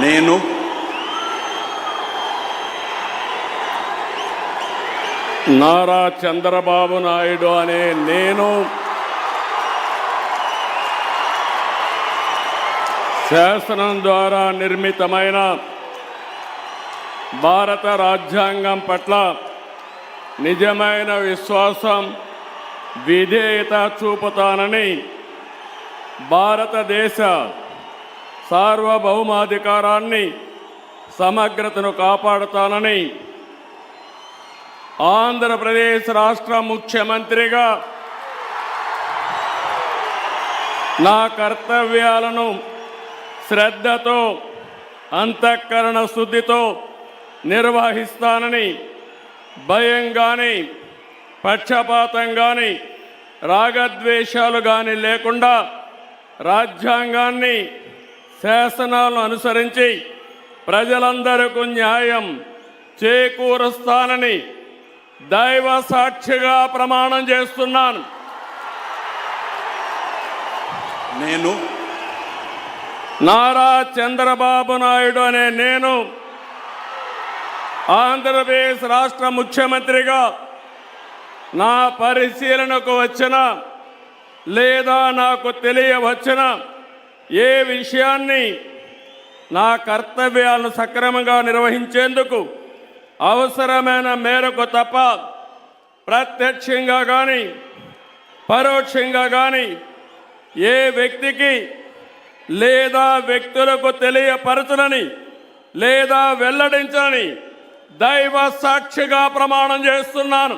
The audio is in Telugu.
నేను నారా చంద్రబాబు నాయుడు అనే నేను శాసనం ద్వారా నిర్మితమైన భారత రాజ్యాంగం పట్ల నిజమైన విశ్వాసం విధేయత చూపుతానని భారతదేశ సార్వభౌమాధికారాన్ని సమగ్రతను కాపాడుతానని ఆంధ్రప్రదేశ్ రాష్ట్ర ముఖ్యమంత్రిగా నా కర్తవ్యాలను శ్రద్ధతో అంతఃకరణ శుద్ధితో నిర్వహిస్తానని భయం కానీ పక్షపాతం కానీ రాగద్వేషాలు కానీ లేకుండా రాజ్యాంగాన్ని శాసనాలను అనుసరించి ప్రజలందరికీ న్యాయం చేకూరుస్తానని దైవ సాక్షిగా ప్రమాణం చేస్తున్నాను. నేను నారా చంద్రబాబు నాయుడు అనే నేను ఆంధ్రప్రదేశ్ రాష్ట్ర ముఖ్యమంత్రిగా నా పరిశీలనకు వచ్చిన లేదా నాకు తెలియవచ్చిన ఏ విషయాన్ని నా కర్తవ్యాలను సక్రమంగా నిర్వహించేందుకు అవసరమైన మేరకు తప్ప ప్రత్యక్షంగా కానీ పరోక్షంగా కానీ ఏ వ్యక్తికి లేదా వ్యక్తులకు తెలియపరచనని లేదా వెల్లడించని దైవ సాక్షిగా ప్రమాణం చేస్తున్నాను.